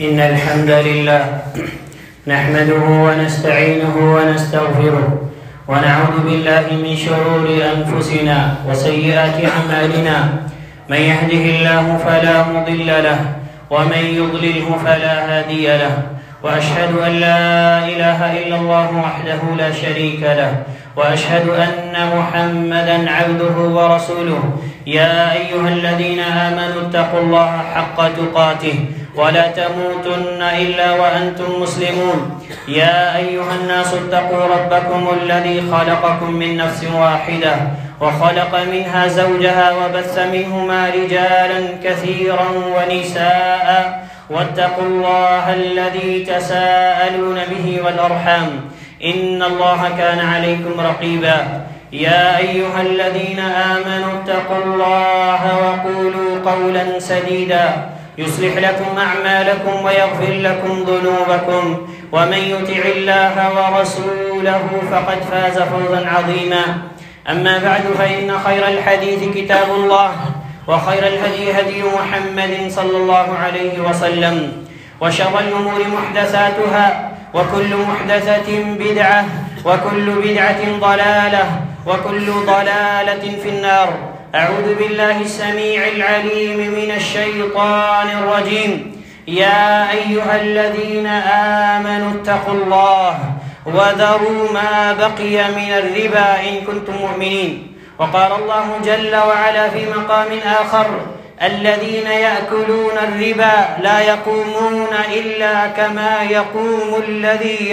إن الحمد لله نحمده ونستعينه ونستغفره ونعوذ بالله من شرور أنفسنا وسيئات أعمالنا من يهده الله فلا مضل له ومن يضلله فلا هادي له وأشهد أن لا إله إلا الله وحده لا شريك له وأشهد أن محمدًا عبده ورسوله يا أيها الذين آمنوا اتقوا الله حق تقاته ولا تموتن إلا وأنتم مسلمون يا أيها الناس اتقوا ربكم الذي خلقكم من نفس واحدة وخلق منها زوجها وبث منهما رجالا كثيرا ونساء واتقوا الله الذي تساءلون به والأرحام إن الله كان عليكم رقيبا يا أيها الذين آمنوا اتقوا الله وقولوا قولا سديدا يصلح لكم أعمالكم ويغفر لكم ذنوبكم ومن يطع الله ورسوله فقد فاز فوزا عظيما أما بعد فإن خير الحديث كتاب الله وخير الهدي هدي محمد صلى الله عليه وسلم وشر الأمور محدثاتها وكل محدثة بدعة وكل بدعة ضلالة وكل ضلالة في النار أعوذ بالله السميع العليم من الشيطان الرجيم يا أيها الذين آمنوا اتقوا الله وذروا ما بقي من الربا إن كنتم مؤمنين وقال الله جل وعلا في مقام آخر الذين يأكلون الربا لا يقومون إلا كما يقوم الذي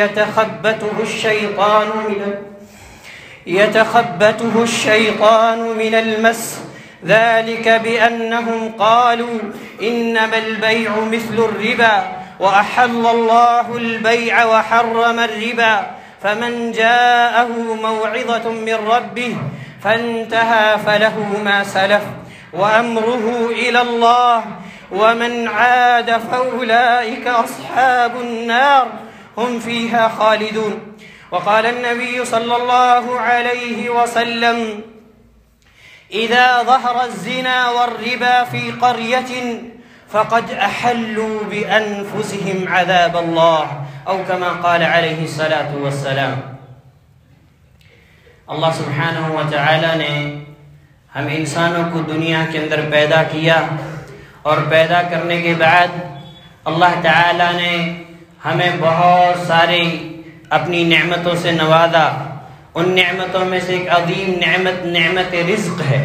يتخبطه الشيطان من المس ذلك بأنهم قالوا إنما البيع مثل الربا وأحل الله البيع وحرم الربا فمن جاءه موعظة من ربه فانتهى فله ما سلف وأمره إلى الله ومن عاد فأولئك أصحاب النار هم فيها خالدون وقال النبي صلى الله عليه وسلم إذا ظهر الزنا والربا في قرية فقد أحلوا بأنفسهم عذاب الله أو كما قال عليه الصلاة والسلام اللہ سبحانہ و تعالی نے ہم انسانوں کو دنیا کے اندر پیدا کیا اور پیدا کرنے کے بعد اللہ تعالی نے ہمیں بہت ساری اپنی نعمتوں سے نوازا ان نعمتوں میں سے ایک عظیم نعمت رزق ہے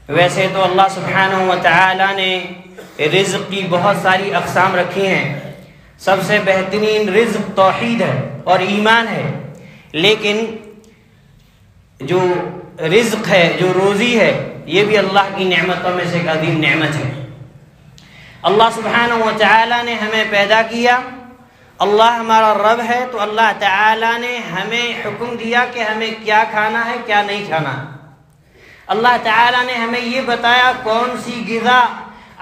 ویسے تو اللہ سبحانہ و تعالی نے رزق کی بہت ساری اقسام رکھی ہیں سب سے بہترین رزق توحید ہے اور ایمان ہے لیکن جو رزق ہے جو روزی ہے یہ بھی اللہ کی نعمتوں میں سے ایک عظیم نعمت ہے اللہ سبحانہ و تعالی نے ہمیں پیدا کیا اللہ ہمارا رب ہے تو اللہ تعالی نے ہمیں حکم دیا کہ ہمیں کیا کھانا ہے کیا نہیں کھانا اللہ تعالی نے ہمیں یہ بتایا کون سی غذا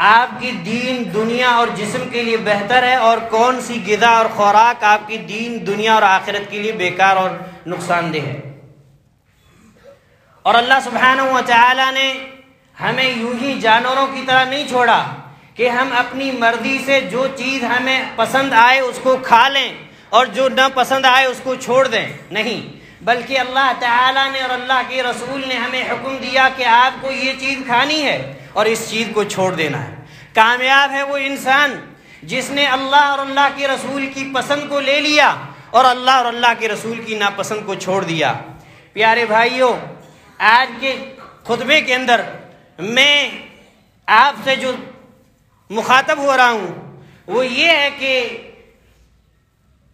آپ کی دین دنیا اور جسم کے لیے بہتر ہے اور کون سی غذا اور خوراک آپ کی دین دنیا اور آخرت کے لیے بیکار اور نقصان دہ ہے اور اللہ سبحانہ و تعالی نے ہمیں یوں ہی جانوروں کی طرح نہیں چھوڑا کہ ہم اپنی مرضی سے جو چیز ہمیں پسند آئے اس کو کھا لیں اور جو نہ پسند آئے اس کو چھوڑ دیں نہیں بلکہ اللہ تعالی نے اور اللہ کے رسول نے ہمیں حکم دیا کہ آپ کو یہ چیز کھانی ہے اور اس چیز کو چھوڑ دینا ہے کامیاب ہے وہ انسان جس نے اللہ اور اللہ کے رسول کی پسند کو لے لیا اور اللہ اور اللہ کے رسول کی ناپسند کو چھوڑ دیا پیارے بھائیوں آج کے خطبے کے اندر میں آپ سے جو مخاطب ہو رہا ہوں وہ یہ ہے کہ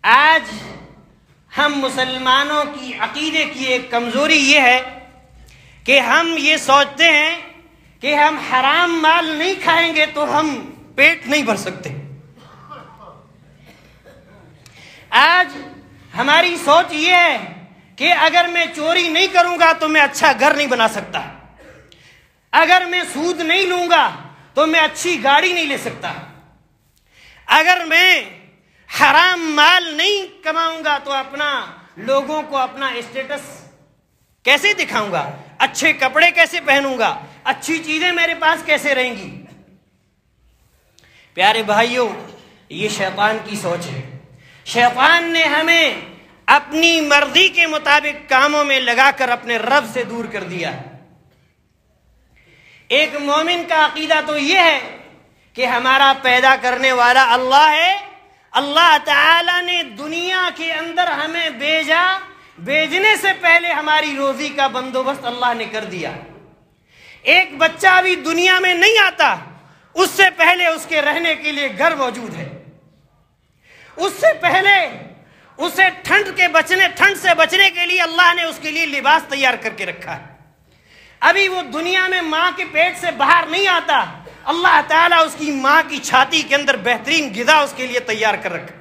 آج ہم مسلمانوں کی عقیدے کی ایک کمزوری یہ ہے کہ ہم یہ سوچتے ہیں کہ ہم حرام مال نہیں کھائیں گے تو ہم پیٹ نہیں بھر سکتے آج ہماری سوچ یہ ہے کہ اگر میں چوری نہیں کروں گا تو میں اچھا گھر نہیں بنا سکتا اگر میں سود نہیں لوں گا تو میں اچھی گاڑی نہیں لے سکتا اگر میں حرام مال نہیں کماؤں گا تو لوگوں کو اپنا اسٹیٹس کیسے دکھاؤں گا اچھے کپڑے کیسے پہنوں گا اچھی چیزیں میرے پاس کیسے رہیں گی پیارے بھائیوں یہ شیطان کی سوچ ہے. شیطان نے ہمیں اپنی مرضی کے مطابق کاموں میں لگا کر اپنے رب سے دور کر دیا. ایک مومن کا عقیدہ تو یہ ہے کہ ہمارا پیدا کرنے والا اللہ ہے. اللہ تعالی نے دنیا کے اندر ہمیں بھیجا، بھیجنے سے پہلے ہماری روزی کا بندوبست اللہ نے کر دیا. ایک بچہ ابھی دنیا میں نہیں آتا، اس سے پہلے اس کے رہنے کے لیے گھر موجود ہے. اس سے پہلے اسے ٹھنڈ سے بچنے کے لیے اللہ نے اس کے لیے لباس تیار کر کے رکھا ہے. ابھی وہ دنیا میں ماں کے پیٹ سے باہر نہیں آتا، اللہ تعالیٰ اس کی ماں کی چھاتی کے اندر بہترین غذا اس کے لیے تیار کر رکھا.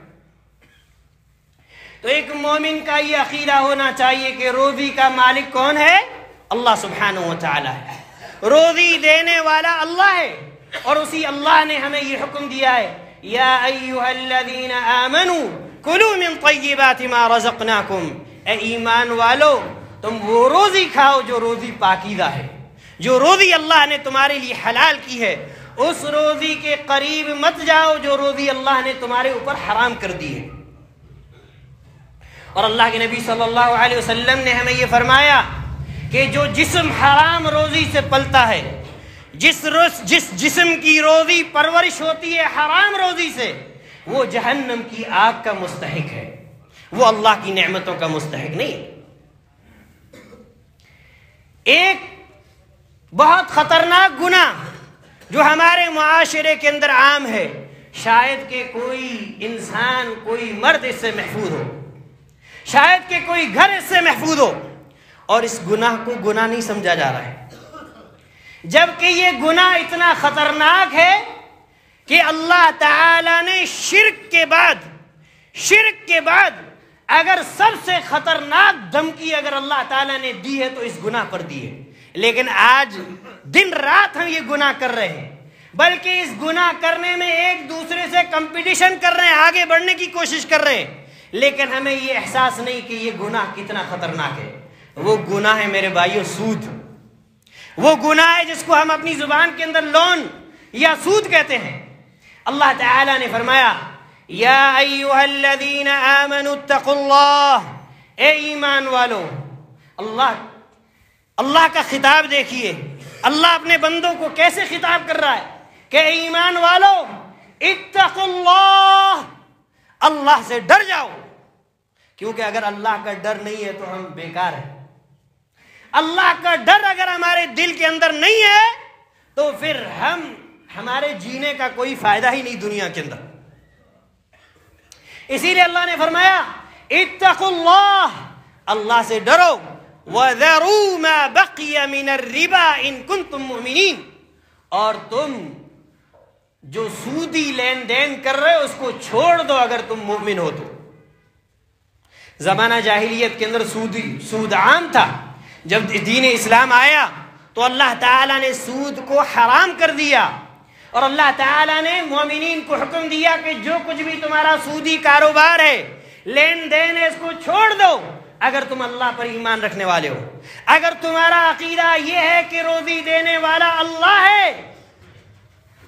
تو ایک مومن کا یہ عقیدہ ہونا چاہیے کہ روزی کا مالک کون ہے؟ اللہ سبحانہ و تعالیٰ ہے. روزی دینے والا اللہ ہے، اور اسی اللہ نے ہمیں یہ حکم دیا ہے، یا ایھا الذین آمنوا کلوا من طیبات ما رزقناکم. اے ایمان والو، تم وہ روزی کھاؤ جو روزی پاکیزہ ہے، جو روزی اللہ نے تمہارے لیے حلال کی ہے. اس روزی کے قریب مت جاؤ جو روزی اللہ نے تمہارے اوپر حرام کر دی ہے. اور اللہ کے نبی صلی اللہ علیہ وسلم نے ہمیں یہ فرمایا کہ جو جسم حرام روزی سے پلتا ہے، جس جسم کی روزی پرورش ہوتی ہے حرام روزی سے، وہ جہنم کی آگ کا مستحق ہے، وہ اللہ کی نعمتوں کا مستحق نہیں. ایک بہت خطرناک گناہ جو ہمارے معاشرے کے اندر عام ہے، شاید کہ کوئی انسان، کوئی مرد اس سے محفوظ ہو، شاید کہ کوئی گھر اس سے محفوظ ہو، اور اس گناہ کو گناہ نہیں سمجھا جا رہا ہے، جبکہ یہ گناہ اتنا خطرناک ہے کہ اللہ تعالی نے شرک کے بعد اگر سب سے خطرناک دھمکی اگر اللہ تعالیٰ نے دی ہے تو اس گناہ پر دی ہے. لیکن آج دن رات ہم یہ گناہ کر رہے ہیں، بلکہ اس گناہ کرنے میں ایک دوسرے سے کمپٹیشن کر رہے ہیں، آگے بڑھنے کی کوشش کر رہے ہیں، لیکن ہمیں یہ احساس نہیں کہ یہ گناہ کتنا خطرناک ہے. وہ گناہ ہے میرے بھائیو سود. وہ گناہ ہے جس کو ہم اپنی زبان کے اندر لون یا سود کہتے ہیں. اللہ تعالیٰ نے فرمایا، یا ایھا الذین آمنوا اتقوا اللہ. اے ایمان والو، اللہ کا خطاب دیکھیے، اللہ اپنے بندوں کو کیسے خطاب کر رہا ہے کہ اے ایمان والو اتقوا اللہ، اللہ سے ڈر جاؤ. کیونکہ اگر اللہ کا ڈر نہیں ہے تو ہم بیکار ہیں. اللہ کا ڈر اگر ہمارے دل کے اندر نہیں ہے تو پھر ہمارے جینے کا کوئی فائدہ ہی نہیں دنیا کے اندر. اسی لیے اللہ نے فرمایا اتقوا اللہ، اللہ سے ڈرو. وَذَرُوا مَا بَقِيَ مِنَ الرِّبَا إِن كُنتُم مُؤْمِنِينَ، اور تم جو سودی لین دین کر رہے ہو اس کو چھوڑ دو اگر تم مومن ہو تو. زمانہ جاہلیت کے اندر سود عام تھا. جب دین اسلام آیا تو اللہ تعالیٰ نے سود کو حرام کر دیا، اور اللہ تعالیٰ نے مومنین کو حکم دیا کہ جو کچھ بھی تمہارا سودی کاروبار ہے، لین دین ہے، اس کو چھوڑ دو اگر تم اللہ پر ایمان رکھنے والے ہو. اگر تمہارا عقیدہ یہ ہے کہ روزی دینے والا اللہ ہے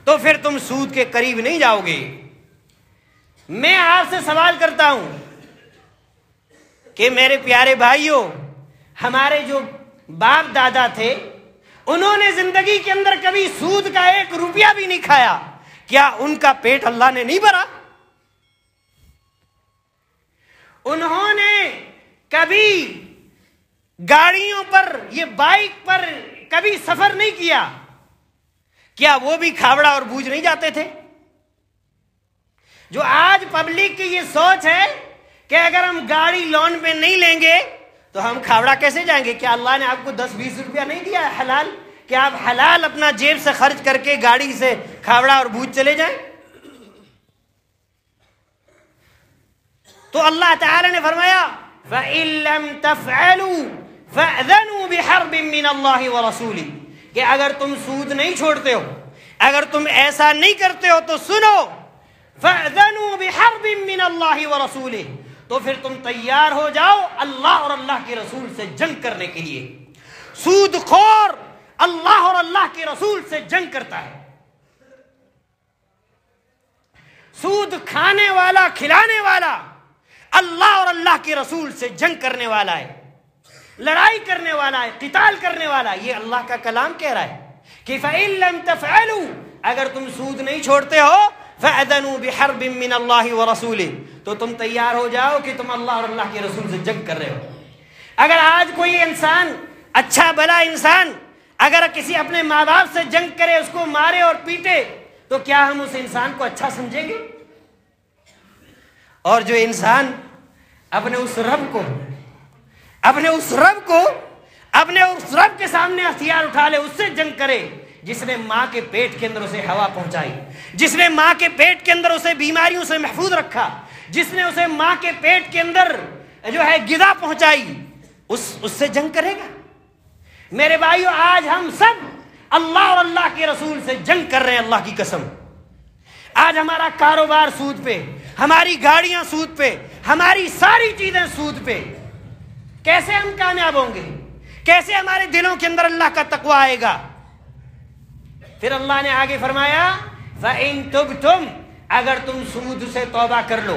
تو پھر تم سود کے قریب نہیں جاؤ گے. میں آپ سے سوال کرتا ہوں کہ میرے پیارے بھائیوں، ہمارے جو باپ دادا تھے انہوں نے زندگی کے اندر کبھی سود کا 1 روپیہ بھی نہیں کھایا، کیا ان کا پیٹ اللہ نے نہیں بھرا؟ انہوں نے کبھی گاڑیوں پر، یہ بائک پر کبھی سفر نہیں کیا، کیا وہ بھی کھاوڑا اور بوجھ نہیں جاتے تھے؟ جو آج پبلک کی یہ سوچ ہے کہ اگر ہم گاڑی لون پہ نہیں لیں گے تو ہم کھاوڑا کیسے جائیں گے؟ کیا اللہ نے آپ کو 10-20 روپیہ نہیں دیا ہے حلال؟ کیا آپ حلال اپنا جیب سے خرچ کر کے گاڑی سے کھاوڑا اور بوجھ چلے جائیں؟ تو اللہ تعالی نے فرمایا فَإِن لَّمْ تَفْعَلُوا فَأْذَنُوا بِحَرْبٍ مِّنَ اللَّهِ وَرَسُولِهِ، کہ اگر تم سود نہیں چھوڑتے ہو، اگر تم ایسا نہیں کرتے ہو تو سنو فَأْذَنُوا بِحَرْبٍ مِّنَ اللَّهِ وَرَسُولِهِ، تو پھر تم تیار ہو جاؤ اللہ اور اللہ کے رسول سے جنگ کرنے کے لیے. سود خور اللہ اور اللہ کے رسول سے جنگ کرتا ہے. سود کھانے والا، کھلانے والا اللہ اور اللہ کے رسول سے جنگ کرنے والا ہے، لڑائی کرنے والا ہے، قتال کرنے والا ہے۔ یہ اللہ کا کلام کہہ رہا ہے کہ فَإِن لَمْ تَفْعَلُوا، اگر تم سود نہیں چھوڑتے ہو، فَأَذَنُوا بِحَرْبٍ مِّنَ اللَّهِ وَرَسُولِهِ، تو تم تیار ہو جاؤ کہ تم اللہ اور اللہ کے رسول سے جنگ کر رہے ہو۔ اگر آج کوئی انسان، اچھا بھلا انسان، اگر کسی اپنے ماں باپ سے جنگ کرے، اس کو مارے اور پیٹے، تو کیا ہم اس انسان کو اچھا سمجھیں گے؟ اور جو انسان اپنے اس رب کے سامنے ہتھیار اٹھا لے، اس سے جنگ کرے جس نے ماں کے پیٹ کے اندر اسے ہوا پہنچائی، جس نے ماں کے پیٹ کے اندر اسے بیماریوں سے محفوظ رکھا، جس نے اسے ماں کے پیٹ کے اندر جو ہے غذا پہنچائی، اس سے جنگ کرے گا؟ میرے بھائیو، آج ہم سب اللہ اور اللہ کے رسول سے جنگ کر رہے ہیں، اللہ کی قسم۔ آج ہمارا کاروبار سود پہ، ہماری گاڑیاں سود پہ، ہماری ساری چیزیں سود پہ۔ کیسے ہم کامیاب ہوں گے؟ کیسے ہمارے دلوں کے اندر اللہ کا تقویٰ آئے گا؟ پھر اللہ نے آگے فرمایا فَإِن تُبْتُمْ، اگر تم سود سے توبہ کر لو۔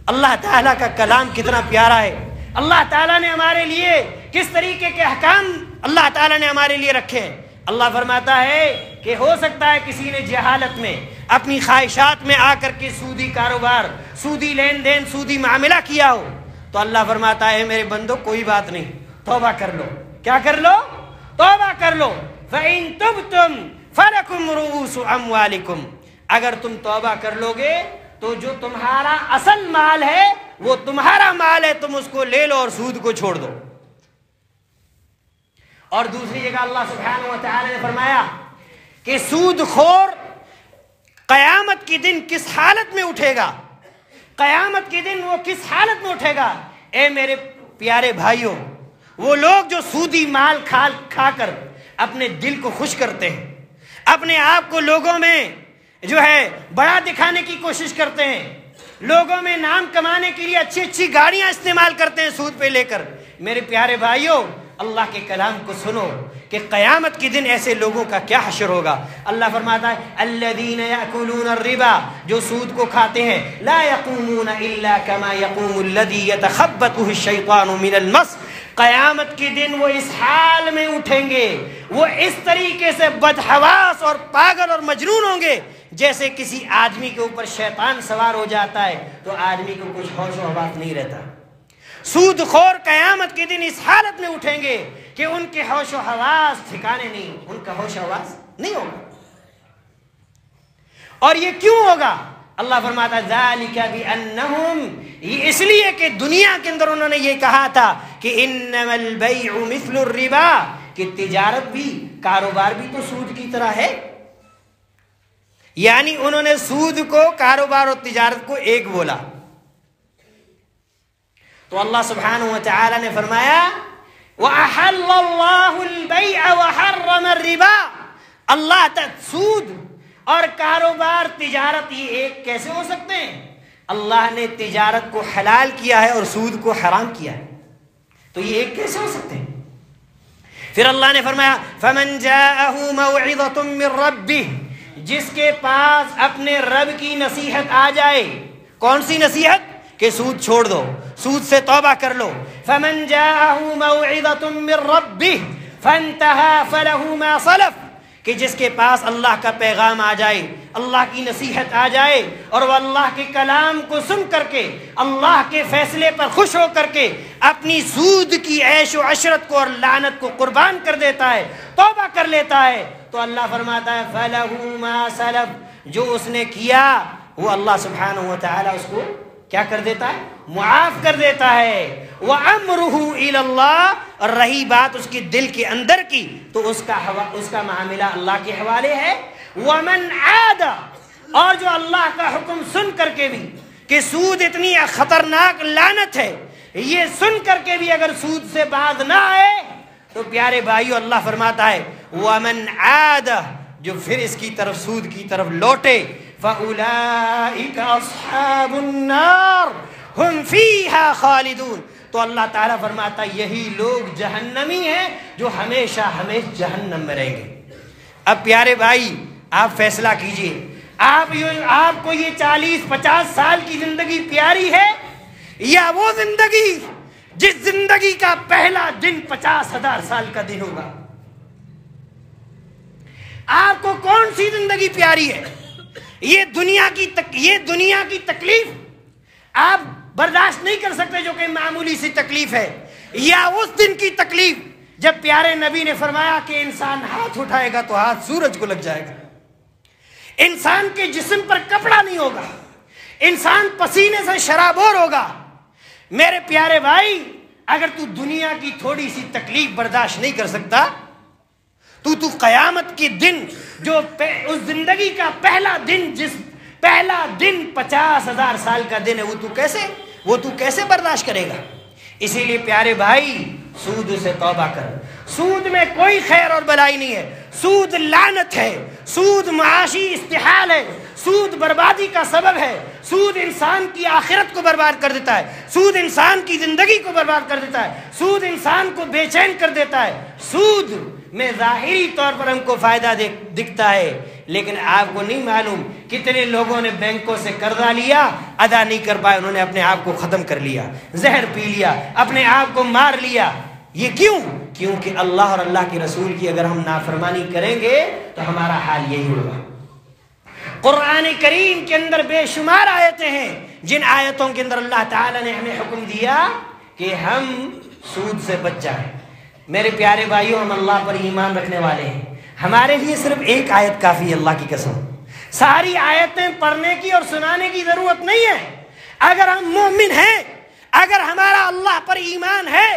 اللہ تعالیٰ کا کلام کتنا پیارا ہے، اللہ تعالیٰ نے ہمارے لیے کس طریقے کے احکام اللہ تعالیٰ نے ہمارے لیے رکھے ہیں۔ اللہ فرماتا ہے کہ ہو سکتا ہے کسی نے جہالت میں، اپنی خواہشات میں آ کر کے سودی کاروبار، سودی لین دین، سودی معاملہ کیا ہو، تو اللہ فرماتا ہے میرے بندو کوئی بات نہیں، توبہ کر لو۔ کیا کر لو؟ توبہ کر لو۔ فَإِن تُبْتُمْ فَلَكُمْ رُؤُوسُ أَمْوَالِكُمْ، اگر تم توبہ کر لو گے تو جو تمہارا اصل مال ہے وہ تمہارا مال ہے، تم اس کو لے لو اور سود کو چھوڑ دو۔ اور دوسری جگہ اللہ سبحانہ و تعالی نے فرمایا کہ سود خور قیامت کے دن کس حالت میں اٹھے گا، قیامت کے دن وہ کس حالت میں اٹھے گا؟ اے میرے پیارے بھائیوں، وہ لوگ جو سودی مال کھا کر اپنے دل کو خوش کرتے ہیں، اپنے آپ کو لوگوں میں جو ہے بڑا دکھانے کی کوشش کرتے ہیں، لوگوں میں نام کمانے کے لیے اچھی اچھی گاڑیاں استعمال کرتے ہیں سود پہ لے کر، میرے پیارے بھائیوں اللہ کے کلام کو سنو کہ قیامت کے دن ایسے لوگوں کا کیا حشر ہوگا۔ اللہ فرماتا ہے الذین یأکلون الربا، جو سود کو کھاتے ہیں، لا یقومون الا کما یقوم الذی یتخبطہ الشیطان من المس، قیامت کے دن وہ اس حال میں اٹھیں گے، وہ اس طریقے سے بدحواس اور پاگل اور مجنون ہوں گے جیسے کسی آدمی کے اوپر شیطان سوار ہو جاتا ہے تو آدمی کو کچھ ہوش و حواس نہیں رہتا۔ سود خور قیامت کے دن اس حالت میں اٹھیں گے کہ ان کے ہوش و حواس ٹھکانے نہیں، ان کا ہوش و حواس نہیں ہوگا۔ اور یہ کیوں ہوگا؟ اللہ فرماتا ہے ذالک بانہم، یہ اس لیے کہ دنیا کے اندر انہوں نے یہ کہا تھا کہ انما البیع مثل الربا، کہ تجارت بھی، کاروبار بھی تو سود کی طرح ہے۔ یعنی انہوں نے سود کو، کاروبار اور تجارت کو ایک بولا۔ تو اللہ سبحانہ و تعالی نے فرمایا وَأَحَلَّ اللَّهُ الْبَيْعَ وَحَرَّمَ الرِّبَا، اللہ سود اور کاروبار، تجارت یہ ایک کیسے ہو سکتے ہیں؟ اللہ نے تجارت کو حلال کیا ہے اور سود کو حرام کیا ہے، تو یہ ایک کیسے ہو سکتے ہیں؟ پھر اللہ نے فرمایا فَمَنْ جَاءَهُ مَوْعِظَةٌ مِّن رَبِّهِ، جس کے پاس اپنے رب کی نصیحت آ جائے۔ کون سی نصیحت؟ کہ سود چھوڑ دو، سود سے توبہ کر لو۔ فَمَنْ جَاءَهُ مَوْعِظَةٌ مِّن رَبِّهِ فَانْتَهَى فَلَهُ مَا سَلَفَ، کہ جس کے پاس اللہ کا پیغام آ جائے، اللہ کی نصیحت آ جائے اور وہ اللہ کے کلام کو سن کر کے، اللہ کے فیصلے پر خوش ہو کر کے اپنی سود کی عیش و عشرت کو اور لعنت کو قربان کر دیتا ہے، توبہ کر لیتا ہے، تو اللہ فرماتا ہے فَلَهُ مَا سَلَفَ، جو اس نے کیا وہ اللہ سبحانہ و تعالی اس کو کیا کر دیتا ہے؟ معاف کر دیتا ہے۔ وَأَمْرُهُ إِلَى اللَّهِ، اور رہی بات اس کے دل کے اندر کی تو اس کا معاملہ اللہ کے حوالے ہے۔ وَمَنْ عَادَ، اور جو اللہ کا حکم سن کر کے بھی کہ سود اتنی خطرناک لعنت ہے، یہ سن کر کے بھی اگر سود سے باز نہ آئے تو پیارے بھائیو اللہ فرماتا ہے وَمَنْ عَادَ، جو پھر اس کی طرف، سود کی طرف لوٹے، فَأُولَئِكَ أَصْحَابُ النَّارِ هُمْ فِيهَا خَالِدُونَ، تو اللہ تعالیٰ فرماتا ہے یہی لوگ جہنمی ہیں جو ہمیشہ ہمیشہ جہنم میں رہیں گے۔ اب پیارے بھائی آپ فیصلہ کیجئے، آپ کو یہ 40-50 سال کی زندگی پیاری ہے یا وہ زندگی جس زندگی کا پہلا دن 50,000 سال کا دن ہوگا؟ آپ کو کون سی زندگی پیاری ہے؟ یہ دنیا کی تکلیف آپ برداشت نہیں کر سکتے جو کہ معمولی سی تکلیف ہے، یا اس دن کی تکلیف جب پیارے نبی نے فرمایا کہ انسان ہاتھ اٹھائے گا تو ہاتھ سورج کو لگ جائے گا، انسان کے جسم پر کپڑا نہیں ہوگا، انسان پسینے سے شرابور ہوگا۔ میرے پیارے بھائی، اگر تو دنیا کی تھوڑی سی تکلیف برداشت نہیں کر سکتا تو قیامت کے دن جو اس زندگی کا پہلا دن 50,000 سال کا دن ہے وہ تو کیسے برداشت کرے گا؟ اسی لیے پیارے بھائی، سود سے توبہ کر۔ سود میں کوئی خیر اور بلائی نہیں ہے، سود لعنت ہے، سود معاشی استحال ہے، سود بربادی کا سبب ہے، سود انسان کی آخرت کو برباد کر دیتا ہے، سود انسان کی زندگی کو برباد کر دیتا ہے، سود انسان کو بے چین کر دیتا ہے۔ سود میں ظاہری طور پر ہم کو فائدہ دکھتا ہے، لیکن آپ کو نہیں معلوم کتنے لوگوں نے بینکوں سے قرضہ لیا، ادا نہیں کر پائے، انہوں نے اپنے آپ کو ختم کر لیا، زہر پی لیا، اپنے آپ کو مار لیا۔ یہ کیوں؟ کیونکہ اللہ اور اللہ کے رسول کی اگر ہم نافرمانی کریں گے تو ہمارا حال یہی ہوگا۔ قرآن کریم کے اندر بے شمار آیتیں ہیں جن آیتوں کے اندر اللہ تعالیٰ نے ہمیں حکم دیا کہ ہم سود سے بچ جائیں۔ میرے پیارے بھائیوں، ہم اللہ پر ایمان رکھنے والے ہیں، ہمارے لیے صرف ایک آیت کافی ہے، اللہ کی قسم۔ ساری آیتیں پڑھنے کی اور سنانے کی ضرورت نہیں ہے۔ اگر ہم مومن ہیں، اگر ہمارا اللہ پر ایمان ہے،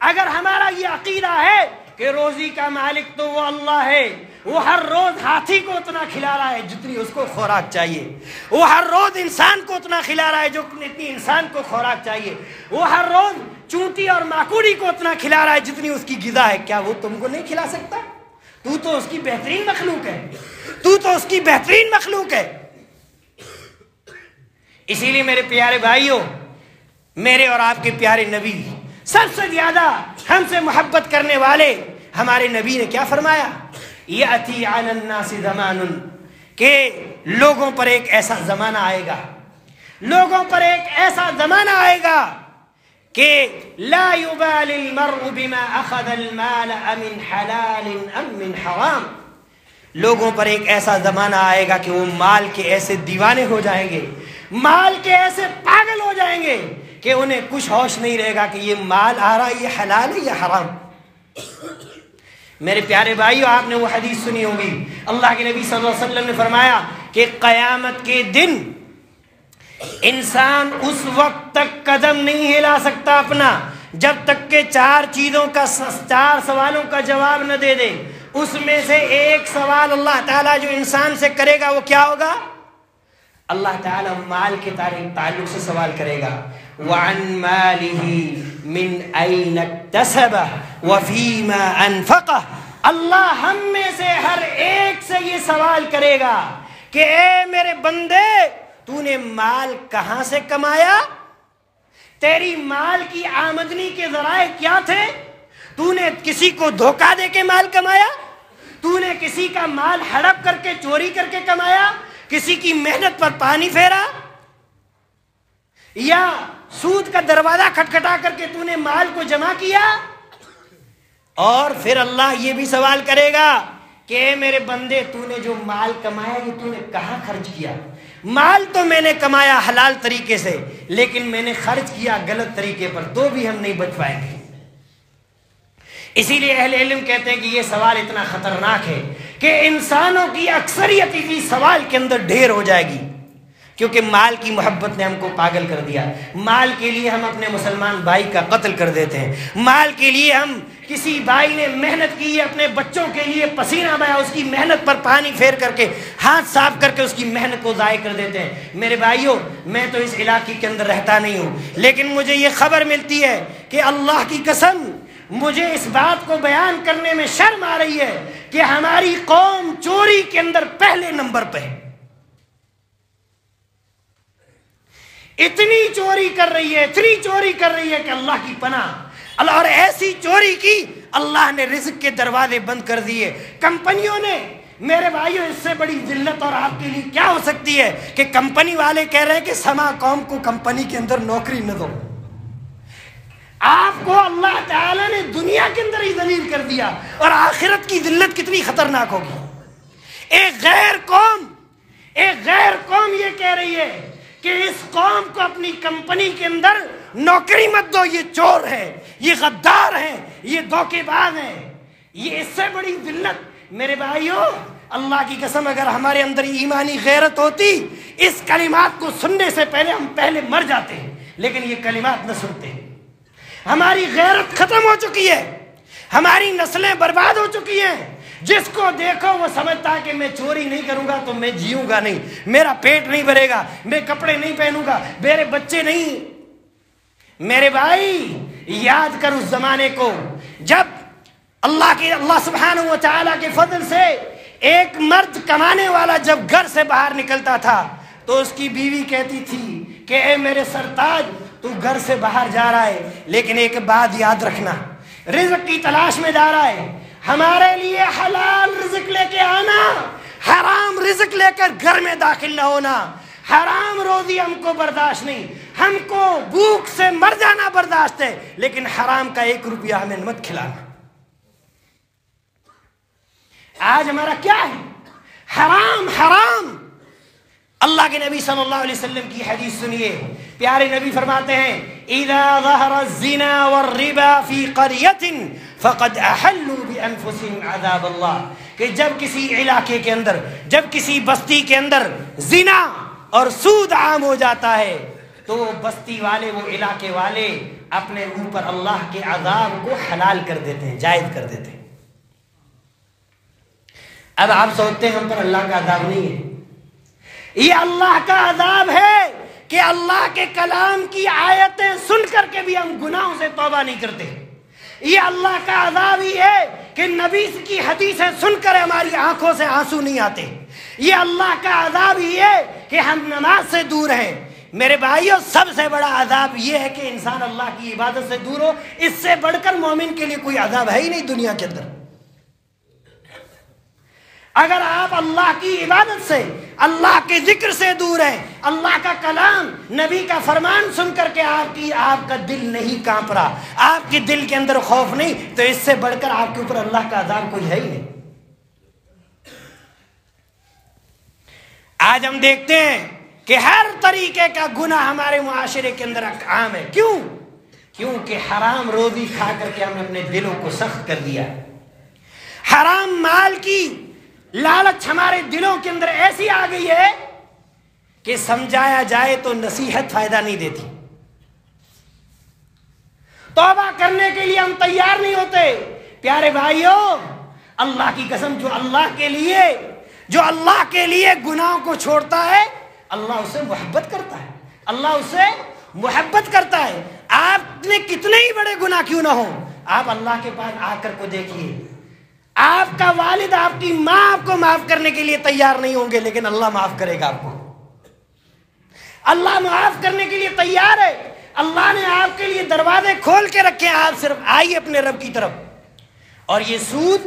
اگر ہمارا یہ عقیدہ ہے کہ روزی کا مالک تو وہ اللہ ہے، وہ ہر روز ہاتھی کو اتنا کھلا رہا ہے جتنی اس کو خوراک چاہیے، وہ ہر روز انسان کو اتنا کھلا رہا ہے جتنی انسان کو خوراک چاہیے، وہ ہر روز چونٹی اور ماکوڑی کو اتنا کھلا رہا ہے جتنی اس کی غذا ہے، کیا وہ تم کو نہیں کھلا سکتا؟ تو اس کی بہترین مخلوق ہے، تو اس کی بہترین مخلوق ہے۔ اسی لیے میرے پیارے بھائیوں، میرے اور آپ کے پیارے نبی، سب سے زیادہ ہم سے محبت کرنے والے ہمارے نبی نے کیا فرمایا؟ یأتی علی الناس زمان، کہ لوگوں پر ایک ایسا زمانہ آئے گا، لوگوں پر ایک ایسا زمانہ آئے گا کہ لا یبالی المرء بما اخذ المال امن حلال ام من حرام۔ لوگوں پر ایک ایسا زمانہ آئے گا کہ وہ مال کے ایسے دیوانے ہو جائیں گے، مال کے ایسے پاگل ہو جائیں گے کہ انہیں کچھ ہوش نہیں رہے گا کہ یہ مال آ رہا، یہ حلال ہے یا حرام۔ میرے پیارے بھائیو، آپ نے وہ حدیث سنی ہوگی، اللہ کے نبی صلی اللہ علیہ وسلم نے فرمایا کہ قیامت کے دن انسان اس وقت تک قدم نہیں ہلا سکتا اپنا جب تک کہ 4 سوالوں کا جواب نہ دے دے۔ اس میں سے ایک سوال اللہ تعالیٰ جو انسان سے کرے گا وہ کیا ہوگا؟ اللہ تعالیٰ مال کے تعلق سے سوال کرے گا، وَعَن مَالِهِ مِنْ أَيْنَ اكْتَسَبَهُ وَفِيمَا أَنْفَقَهُ۔ اللہ ہم میں سے ہر ایک سے یہ سوال کرے گا کہ اے میرے بندے، تو نے مال کہاں سے کمایا؟ تیری مال کی آمدنی کے ذرائع کیا تھے؟ تو نے کسی کو دھوکہ دے کے مال کمایا؟ تو نے کسی کا مال ہڑپ کر کے چوری کر کے کمایا؟ کسی کی محنت پر پانی پھیرا؟ یا سود کا دروازہ کھٹکھٹا کر کے تو نے مال کو جمع کیا؟ اور پھر اللہ یہ بھی سوال کرے گا کہ اے میرے بندے، تو نے جو مال کمایا یہ تو نے کہاں خرچ کیا؟ مال تو میں نے کمایا حلال طریقے سے، لیکن میں نے خرچ کیا غلط طریقے پر، تو بھی ہم نہیں بچ پائیں گے۔ اسی لیے اہل علم کہتے ہیں کہ یہ سوال اتنا خطرناک ہے کہ انسانوں کی اکثریت اسی سوال کے اندر ڈھیر ہو جائے گی، کیونکہ مال کی محبت نے ہم کو پاگل کر دیا۔ مال کے لیے ہم اپنے مسلمان بھائی کا قتل کر دیتے ہیں، مال کے لیے ہم کسی بھائی نے محنت کی ہے اپنے بچوں کے لیے، پسینہ بہایا، اس کی محنت پر پانی پھیر کر کے، ہاتھ صاف کر کے اس کی محنت کو ضائع کر دیتے ہیں۔ میرے بھائیوں، میں تو اس علاقے کے اندر رہتا نہیں ہوں، لیکن مجھے یہ خبر ملتی ہے کہ اللہ کی قسم مجھے اس بات کو بیان کرنے میں شرم آ رہی ہے کہ ہماری قوم چوری کے اندر پہلے نمبر پہ ہے۔ اتنی چوری کر رہی ہے، اتنی چوری کر رہی ہے کہ اللہ کی پناہ۔ اللہ، اور ایسی چوری کی اللہ نے رزق کے دروازے بند کر دیے، کمپنیوں نے میرے بھائیو اس سے بڑی ذلت اور آپ کے لیے کیا ہو سکتی ہے کہ کمپنی والے کہہ رہے ہیں کہ سما قوم کو کمپنی کے اندر نوکری نہ دو. آپ کو اللہ تعالیٰ نے دنیا کے اندر ہی ذلیل کر دیا, اور آخرت کی ذلت کتنی خطرناک ہوگی. ایک غیر قوم یہ کہہ رہی ہے کہ اس قوم کو اپنی کمپنی کے اندر نوکری مت دو, یہ چور ہے, یہ غدار ہے, یہ دھوکے باز ہے. یہ اس سے بڑی ذلت. میرے بھائیو اللہ کی قسم اگر ہمارے اندر ایمانی غیرت ہوتی, اس کلمات کو سننے سے پہلے ہم پہلے مر جاتے ہیں, لیکن یہ کلمات نہ سنتے. ہماری غیرت ختم ہو چکی ہے, ہماری نسلیں برباد ہو چکی ہیں. جس کو دیکھو وہ سمجھتا ہے کہ میں چوری نہیں کروں گا تو میں جیوں گا نہیں, میرا پیٹ نہیں بھرے گا, میں کپڑے نہیں پہنوں گا, میرے بچے نہیں. میرے بھائی یاد کر اس زمانے کو جب اللہ سبحانہ و تعالیٰ کے فضل سے ایک مرد کمانے والا جب گھر سے باہر نکلتا تھا تو اس کی بیوی کہتی تھی کہ اے میرے سرتاج, تو گھر سے باہر جا رہا ہے لیکن ایک بات یاد رکھنا, رزق کی تلاش میں جا رہا ہے, ہمارے لیے حلال رزق لے کے آنا, حرام رزق لے کر گھر میں داخل نہ ہونا. حرام روزی ہم کو برداشت نہیں, ہم کو بھوک سے مر جانا برداشت ہے, لیکن حرام کا 1 روپیہ ہمیں مت کھلانا. آج ہمارا کیا ہے؟ حرام حرام. اللہ کے نبی صلی اللہ علیہ وسلم کی حدیث سنیے, پیارے نبی فرماتے ہیں اذا ظہر الزنا والربا فی قریۃ فقد احلوا بانفسهم عذاب اللہ, کہ جب کسی علاقے کے اندر, جب کسی بستی کے اندر زنا اور سود عام ہو جاتا ہے تو وہ بستی والے, وہ علاقے والے اپنے اوپر اللہ کے عذاب کو حلال کر دیتے ہیں, جائز کر دیتے ہیں. اب آپ سوچتے ہیں ہم پر اللہ کا عذاب نہیں ہے. یہ اللہ کا عذاب ہے کہ اللہ کے کلام کی آیتیں سن کر کے بھی ہم گناہوں سے توبہ نہیں کرتے. یہ اللہ کا عذاب ہی ہے کہ نبی کی حدیثیں سن کر ہماری آنکھوں سے آنسو نہیں آتے. یہ اللہ کا عذاب ہی ہے کہ ہم نماز سے دور ہیں. میرے بھائیو سب سے بڑا عذاب یہ ہے کہ انسان اللہ کی عبادت سے دور ہو. اس سے بڑھ کر مومن کے لیے کوئی عذاب ہے ہی نہیں دنیا کے اندر. اگر آپ اللہ کی عبادت سے, اللہ کے ذکر سے دور ہیں, اللہ کا کلام, نبی کا فرمان سن کر کے آپ کا دل نہیں کانپ رہا, آپ کے دل کے اندر خوف نہیں, تو اس سے بڑھ کر آپ کے اوپر اللہ کا عذاب کوئی ہے ہی نہیں. آج ہم دیکھتے ہیں کہ ہر طریقے کا گناہ ہمارے معاشرے کے اندر عام ہے. کیونکہ حرام روزی کھا کر کے ہم نے اپنے دلوں کو سخت کر دیا. حرام مال کی لالچ ہمارے دلوں کے اندر ایسی آ گئی ہے کہ سمجھایا جائے تو نصیحت فائدہ نہیں دیتی. توبہ کرنے کے لیے ہم تیار نہیں ہوتے. پیارے بھائیوں اللہ کی قسم, جو اللہ کے لیے گناہوں کو چھوڑتا ہے اللہ اسے محبت کرتا ہے, اللہ اسے محبت کرتا ہے. آپ نے کتنے ہی بڑے گناہ کیوں نہ ہوں, آپ اللہ کے پاس آ کر کو دیکھیے, آپ کا والد, آپ کی ماں آپ کو معاف کرنے کے لیے تیار نہیں ہوں گے, لیکن اللہ معاف کرے گا آپ کو. اللہ معاف کرنے کے لیے تیار ہے. اللہ نے آپ کے لیے دروازے کھول کے رکھے ہیں, آپ صرف آئیے اپنے رب کی طرف. اور یہ سود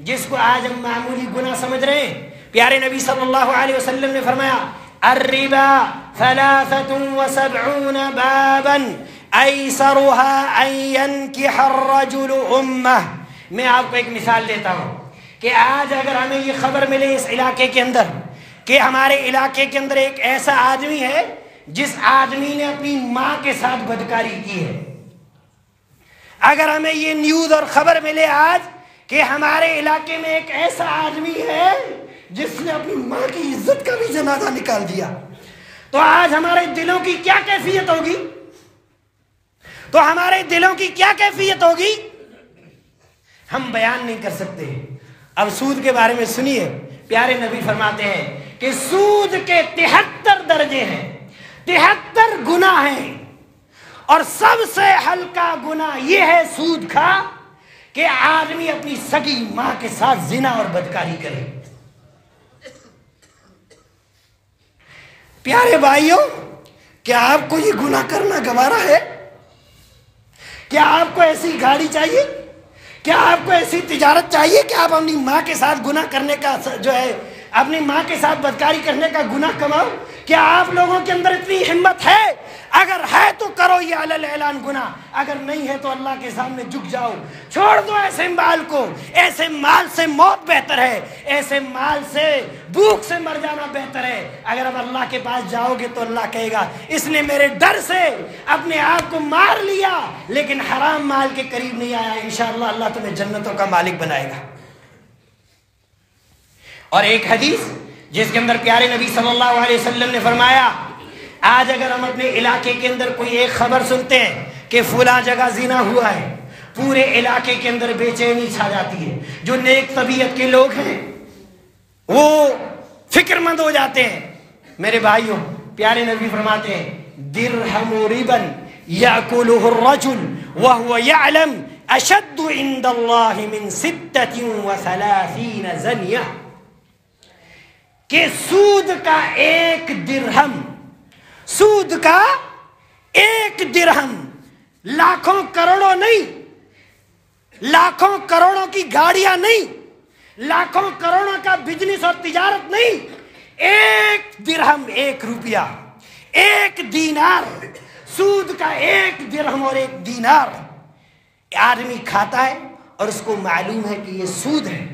جس کو آج ہم معمولی گناہ سمجھ رہے ہیں, پیارے نبی صلی اللہ علیہ وسلم نے فرمایا الربا 73 بابا ایسرها ان ينكح الرجل امه. میں آپ کو ایک مثال دیتا ہوں کہ آج اگر ہمیں یہ خبر ملے اس علاقے کے اندر کہ ہمارے علاقے کے اندر ایک ایسا آدمی ہے جس آدمی نے اپنی ماں کے ساتھ بدکاری کی ہے, اگر ہمیں یہ نیوز اور خبر ملے آج کہ ہمارے علاقے میں ایک ایسا آدمی ہے جس نے اپنی ماں کی عزت کا بھی جنازہ نکال دیا, تو آج ہمارے دلوں کی کیا کیفیت ہوگی, تو ہمارے دلوں کی کیا کیفیت ہوگی ہم بیان نہیں کر سکتے. اب سود کے بارے میں سنیے, پیارے نبی فرماتے ہیں کہ سود کے 73 درجے ہیں, 73 گناہ ہیں, اور سب سے ہلکا گناہ یہ ہے سود کا کہ آدمی اپنی سگی ماں کے ساتھ زنا اور بدکاری کرے. پیارے بھائیوں کیا آپ کو یہ گناہ کرنا گوارا ہے؟ کیا آپ کو ایسی گاڑی چاہیے؟ کیا آپ کو ایسی تجارت چاہیے کہ آپ اپنی ماں کے ساتھ گناہ کرنے کا جو ہے اپنی ماں کے ساتھ بدکاری کرنے کا گناہ کماؤ؟ کیا آپ لوگوں کے اندر اتنی ہمت ہے؟ اگر ہے تو کرو یہ علل اعلان گناہ، اگر نہیں ہے تو اللہ کے سامنے جھک جاؤ، چھوڑ دو ایسے مال کو۔ ایسے مال سے موت بہتر ہے، ایسے مال سے بھوک سے مر جانا بہتر ہے۔ اگر اب اللہ کے پاس جاؤ گے تو اللہ کہے گا اس نے میرے ڈر سے اپنے آپ کو مار لیا لیکن حرام مال کے قریب نہیں آیا، انشاءاللہ اللہ تمہیں جنتوں کا مالک بنائے گا۔ اور ایک حدیث جس کے اندر پیارے نبی صلی اللہ علیہ وسلم نے فرمایا، آج اگر ہم اپنے علاقے کے اندر کوئی ایک خبر سنتے ہیں کہ فلاں جگہ زنا ہوا ہے، پورے علاقے کے اندر بے چینی چھا جاتی ہے۔ جو نیک طبیعت کے لوگ ہیں وہ فکر مند ہو جاتے ہیں۔ میرے بھائیوں، پیارے نبی فرماتے ہیں درہم ربن یاکلہ الرجل وہو یعلم اشد عند اللہ من 36 زنیہ، کہ سود کا ایک درہم، سود کا ایک درہم، لاکھوں کروڑوں نہیں، لاکھوں کروڑوں کی گاڑیاں نہیں، لاکھوں کروڑوں کا بزنس اور تجارت نہیں، ایک درہم، ایک روپیہ، ایک دینار، سود کا ایک درہم اور ایک دینار آدمی کھاتا ہے اور اس کو معلوم ہے کہ یہ سود ہے،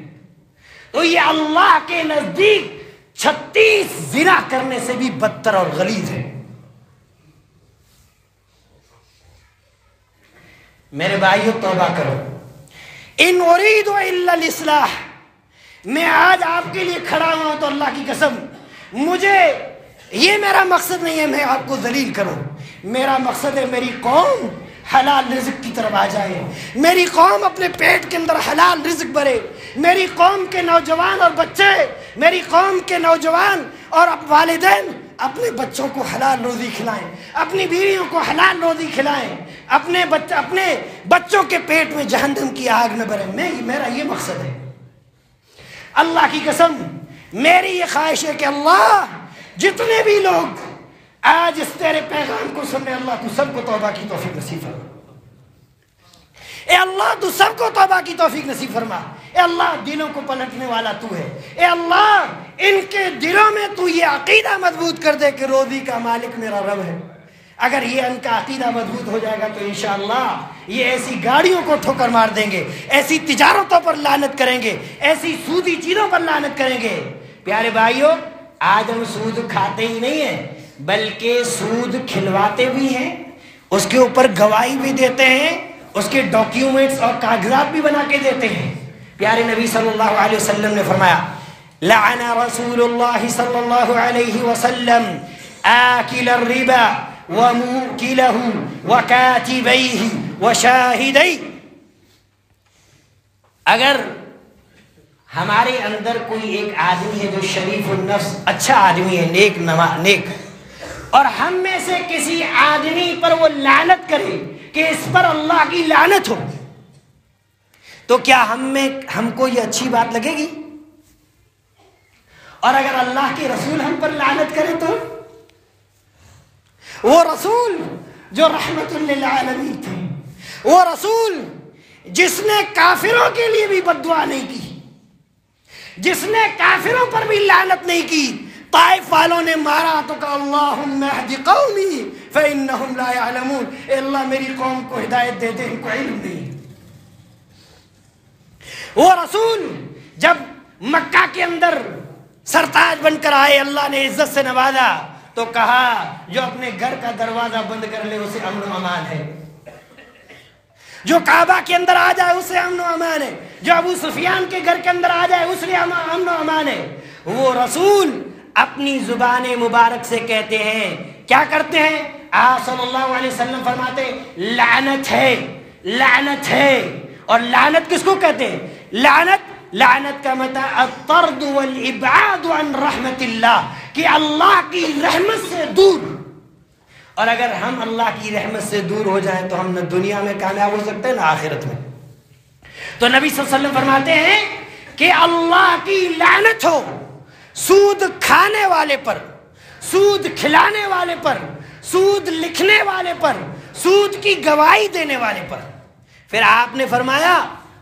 تو یہ اللہ کے نزدیک 36 زنا کرنے سے بھی بدتر اور غلیظ ہے۔ میرے بھائیو توبہ کرو۔ ان اريد الا الاصلاح، میں آج آپ کے لیے کھڑا ہوا ہوں تو اللہ کی قسم مجھے یہ میرا مقصد نہیں ہے میں آپ کو ذلیل کروں، میرا مقصد ہے میری قوم حلال رزق کی طرف آ جائے، میری قوم اپنے پیٹ کے اندر حلال رزق بھرے، میری قوم کے نوجوان اور بچے، میری قوم کے نوجوان اور والدین اپنے بچوں کو حلال روزی کھلائیں، اپنی بیویوں کو حلال روزی کھلائیں، اپنے بچوں کے پیٹ میں جہنم کی آگ نہ بھریں۔ میرا یہ مقصد ہے۔ اللہ کی قسم میری یہ خواہش ہے کہ اللہ جتنے بھی لوگ آج اس تیرے پیغام کو سن رہے، اللہ تو سب کو توبہ کی توفیق نصیب فرما۔ اے اللہ تو سب کو توبہ کی توفیق نصیب فرما۔ اے اللہ دلوں کو پلٹنے والا تو ہے۔ اے اللہ ان کے دلوں میں تو یہ عقیدہ مضبوط کر دے کہ روزی کا مالک میرا رب ہے۔ اگر یہ ان کا عقیدہ مضبوط ہو جائے گا تو انشاءاللہ یہ ایسی گاڑیوں کو ٹھوکر مار دیں گے، ایسی تجارتوں پر لعنت کریں گے، ایسی سودی چیزوں پر لعنت کریں گے۔ پیارے بھائیوں، آج ہم سود کھاتے ہی نہیں ہیں بلکہ سود کھلواتے بھی ہیں، اس کے اوپر گواہی بھی دیتے ہیں، اس کے ڈاکیومنٹس اور کاغذات بھی بنا کے دیتے ہیں۔ پیارے نبی صلی اللہ علیہ وسلم نے فرمایا لعن رسول اللہ صلی اللہ علیہ وسلم آکل الربا وموکلہ وکاتبیہ وشاہدیہ۔ اگر ہمارے اندر کوئی ایک آدمی ہے جو شریف النفس، اچھا آدمی ہے، نیک، اور ہم میں سے کسی آدمی پر وہ لعنت کرے کہ اس پر اللہ کی لعنت ہو، تو کیا ہم کو یہ اچھی بات لگے گی؟ اور اگر اللہ کے رسول ہم پر لعنت کرے تو وہ رسول جو رحمت للعالمین تھے، وہ رسول جس نے کافروں کے لیے بھی بد دعا نہیں کی، جس نے کافروں پر بھی لعنت نہیں کی، طائف والوں نے مارا تو کہا اللہم اہد قومی فإنہم لا يعلمون، اے اللہ میری قوم کو ہدایت دے دے، ان کو علم نہیں۔ وہ رسول جب مکہ کے اندر سرتاج بن کر آئے، اللہ نے عزت سے نوازا تو کہا جو اپنے گھر کا دروازہ بند کر لے اسے امن و امان ہے، جو کعبہ کے اندر آ جائے اسے امن و امان ہے، جو ابو سفیان کے گھر کے اندر آ جائے اس لیے امن و امان ہے۔ وہ رسول اپنی زبان مبارک سے کہتے ہیں، کیا کرتے ہیں؟ آپ صلی اللہ علیہ وسلم فرماتے ہیں لعنت ہے، لعنت ہے۔ اور لعنت کس کو کہتے ہیں؟ لعنت کا مطلب الطرد والابعاد عن رحمت اللہ، کہ اللہ کی رحمت سے دور۔ اور اگر ہم اللہ کی رحمت سے دور ہو جائیں تو ہم نہ دنیا میں کامیاب ہو سکتے ہیں نہ آخرت میں۔ تو نبی صلی اللہ علیہ وسلم فرماتے ہیں کہ اللہ کی لعنت ہو سود کھانے والے پر، سود کھلانے والے پر، سود لکھنے والے پر، سود کی گواہی دینے والے پر۔ پھر آپ نے فرمایا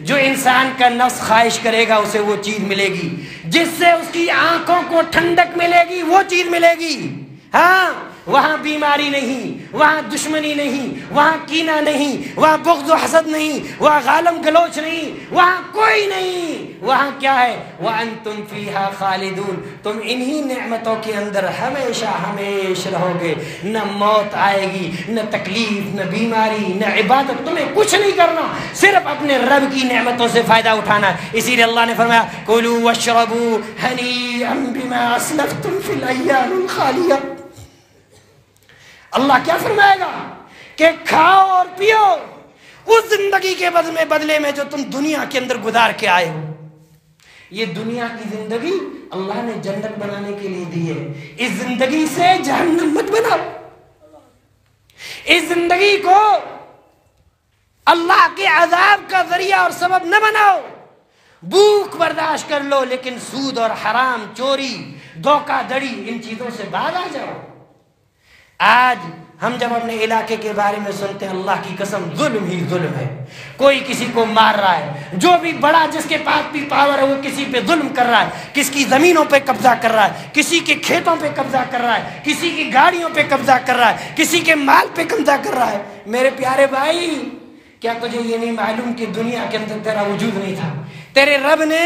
جو انسان کا نفس خواہش کرے گا اسے وہ چیز ملے گی، جس سے اس کی آنکھوں کو ٹھنڈک ملے گی وہ چیز ملے گی۔ ہاں، وہاں بیماری نہیں، وہاں دشمنی نہیں، وہاں کینہ نہیں، وہاں بغض و حسد نہیں، وہاں غالم گلوچ نہیں، وہاں کوئی نہیں۔ وہاں کیا ہے؟ وَأَنْتُمْ فِيهَا خَالِدُونَ، تم انہی نعمتوں کے اندر ہمیشہ ہمیشہ رہو گے۔ نہ موت آئے گی، نہ تکلیف، نہ بیماری، نہ عبادت، تمہیں کچھ نہیں کرنا، صرف اپنے رب کی نعمتوں سے فائدہ اٹھانا ہے۔ اسی لیے اللہ نے فرمایا کُلُوا وَاشْرَبُوا هَنِيئًا بِمَا أَسْلَفْتُمْ فِي الْأَيَّامِ الْخَالِيَةِ۔ اللہ کیا فرمائے گا کہ کھاؤ اور پیو اس زندگی کے بدلے میں جو تم دنیا کے اندر گزار کے آئے ہو۔ یہ دنیا کی زندگی اللہ نے جنت بنانے کے لیے دی ہے، اس زندگی سے جہنم مت بناؤ، اس زندگی کو اللہ کے عذاب کا ذریعہ اور سبب نہ بناؤ۔ بھوک برداشت کر لو، لیکن سود اور حرام، چوری، دھوکہ دڑی، ان چیزوں سے باز آ جاؤ۔ آج ہم جب اپنے علاقے کے بارے میں سنتے ہیں، اللہ کی قسم ظلم ہی ظلم ہے۔ کوئی کسی کو مار رہا ہے، جو بھی بڑا جس کے پاس بھی پاور ہے وہ کسی پہ ظلم کر رہا ہے، کس کی زمینوں پہ قبضہ کر رہا ہے، کسی کے کھیتوں پہ قبضہ کر رہا ہے، کسی کی گاڑیوں پہ قبضہ کر رہا ہے، کسی کے مال پہ قبضہ کر رہا ہے۔ میرے پیارے بھائی، کیا تجھے یہ نہیں معلوم کہ دنیا کے اندر تیرا وجود نہیں تھا؟ تیرے رب نے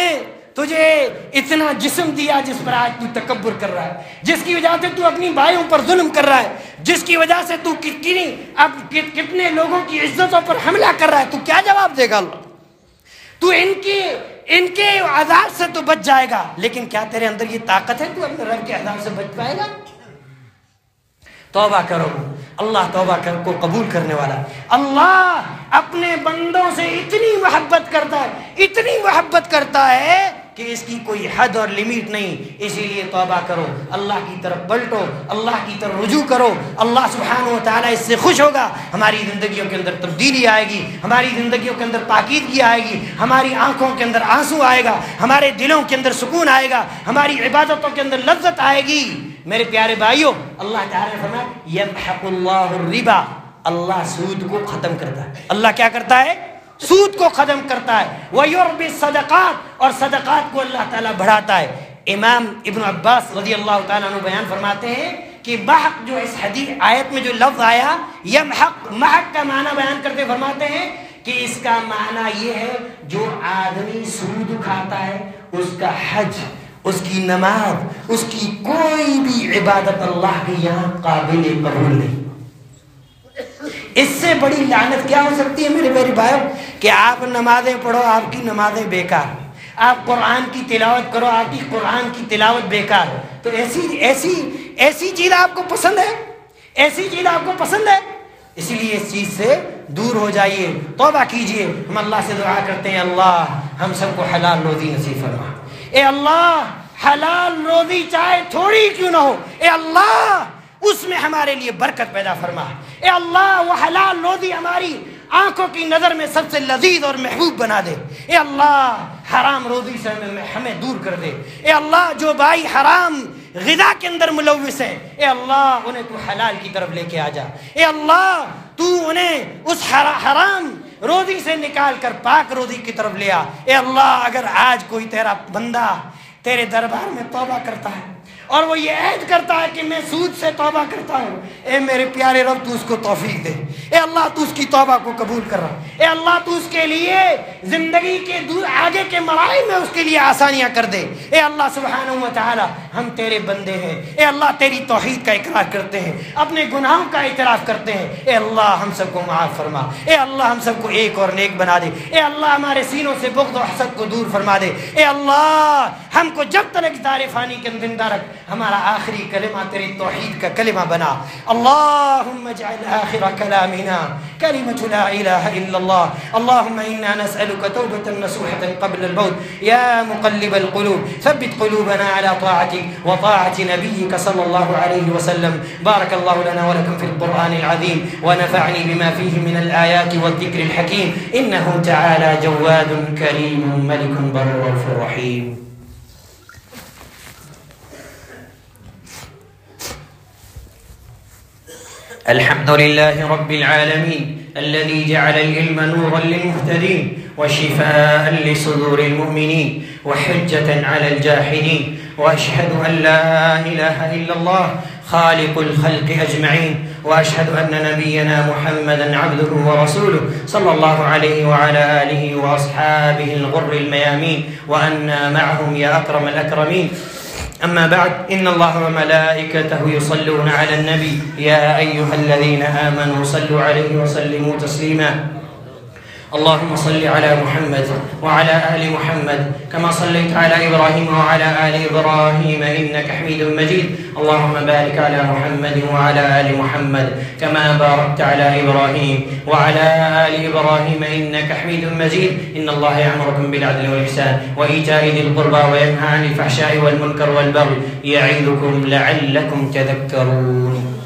تجھے اتنا جسم دیا جس پر آج تو تکبر کر رہا ہے، جس کی وجہ سے تو اپنی بھائیوں پر ظلم کر رہا ہے، جس کی وجہ سے تو کتنے لوگوں کی عزتوں پر حملہ کر رہا ہے۔ تو کیا جواب دے گا اللہ؟ تو ان کے عذاب سے تو بچ جائے گا، لیکن کیا تیرے اندر یہ طاقت ہے تو اپنے رب کے عذاب سے بچ پائے گا؟ توبہ کرو، اللہ توبہ کو قبول کرنے والا ہے۔ اللہ اپنے بندوں سے اتنی محبت کرتا ہے، اتنی محبت کرتا ہے کہ اس کی کوئی حد اور لیمٹ نہیں۔ اسی لیے توبہ کرو، اللہ کی طرف پلٹو، اللہ کی طرف رجوع کرو، اللہ سبحانہ و تعالیٰ اس سے خوش ہوگا۔ ہماری زندگیوں کے اندر تبدیلی آئے گی، ہماری زندگیوں کے اندر پاکیزگی آئے گی، ہماری آنکھوں کے اندر آنسو آئے گا، ہمارے دلوں کے اندر سکون آئے گا، ہماری عبادتوں کے اندر لذت آئے گی۔ میرے پیارے بھائیوں، اللہ تعالیٰ نے فرمایا یمحق اللہ الربا، اللہ سود کو ختم کرتا ہے۔ اللہ کیا کرتا ہے؟ سود کو ختم کرتا ہے۔ وَيُرْبِي الصَّدَقَاتِ، اور صدقات کو اللہ تعالیٰ بڑھاتا ہے۔ امام ابن عباس رضی اللہ تعالیٰ عنہ بیان فرماتے ہیں کہ محق جو اس حدیث آیت میں جو لفظ آیا، یمحق، محق کا معنی بیان کرتے فرماتے ہیں کہ اس کا معنی یہ ہے جو آدمی سود کھاتا ہے اس کا حج، اس کی نماز، اس کی کوئی بھی عبادت اللہ کے یہاں قابل قبول نہیں۔ اس سے بڑی لعنت کیا ہو سکتی ہے میرے بھائیو کہ آپ نمازیں پڑھو، آپ کی نمازیں بیکار، آپ قرآن کی تلاوت کرو، آپ کی قرآن کی تلاوت بیکار۔ تو ایسی چیز آپ کو پسند ہے؟ ایسی چیز آپ کو پسند ہے؟ اسی لیے اس چیز سے دور ہو جائیے، توبہ کیجئے۔ ہم اللہ سے دعا کرتے ہیں اللہ ہم سب کو حلال روزی نصیب فرما۔ اے اللہ حلال روزی چاہے تھوڑی کیوں نہ ہو، اے اللہ اس میں ہمارے لیے برکت پیدا فرما۔ اے اللہ وہ حلال روزی ہماری آنکھوں کی نظر میں سب سے لذیذ اور محبوب بنا دے۔ اے اللہ حرام روزی سے ہمیں دور کر دے۔ اے اللہ جو بھائی حرام غذا کے اندر ملوث ہیں، اے اللہ انہیں تو حلال کی طرف لے کے آ جا۔ اے اللہ تو انہیں اس حرام روزی سے نکال کر پاک روزی کی طرف لے آ۔ اے اللہ اگر آج کوئی تیرا بندہ تیرے دربار میں توبہ کرتا ہے اور وہ یہ عہد کرتا ہے کہ میں سود سے توبہ کرتا ہوں، اے میرے پیارے رب تو اس کو توفیق دے۔ اے اللہ تو اس کی توبہ کو قبول کر رہا، اے اللہ تو اس کے لیے زندگی کے آگے کے مراحل میں اس کے لیے آسانیاں کر دے۔ اے اللہ سبحانہ و تعالی ہم تیرے بندے ہیں، اے اللہ تیری توحید کا اقرار کرتے ہیں، اپنے گناہوں کا اعتراف کرتے ہیں، اے اللہ ہم سب کو معاف فرما۔ اے اللہ ہم سب کو ایک اور نیک بنا دے۔ اے اللہ ہمارے سینوں سے بغض و حسد کو دور فرما دے۔ اے اللہ ہم کو جب تک دار فانی کے اندر زندہ رکھ، ہمارا آخری کلمہ تیری توحید کا کلمہ بنا۔ اللہم اجعل آخر کلامنا کلمة لا الہ الا اللہ۔ اللہم انا نسألك توبة نصوحة قبل الموت یا مقلب القلوب ثبت قلوبنا على طاعتك وطاعة نبيك صلى الله عليه وسلم۔ بارك الله لنا ولكم في القرآن العظيم ونفعني بما فيه من الآيات والذكر الحكيم، إنه تعالى جواد كريم ملك بر رؤوف رحيم۔ الحمد لله رب العالمين الذي جعل العلم نورا للمهتدين وشفاء لصدور المؤمنين وحجة على الجاحدين. وأشهد أن لا إله إلا الله خالق الخلق أجمعين، وأشهد أن نبينا محمدا عبده ورسوله صلى الله عليه وعلى آله وأصحابه الغر الميامين، وأنا معهم يا أكرم الأكرمين. أما بعد، إن الله وملائكته يصلون على النبي يا أيها الذين آمنوا صلوا عليه وسلموا تسليما. اللهم صل على محمد وعلى آل محمد كما صليت على إبراهيم وعلى آل إبراهيم إنك حميد مجيد. اللهم بارك على محمد وعلى آل محمد كما باركت على إبراهيم وعلى آل إبراهيم إنك حميد مجيد. إن الله يأمركم بالعدل والإحسان وإيتاء ذي القربى وينهى عن الفحشاء والمنكر والبغي يعظكم لعلكم تذكرون.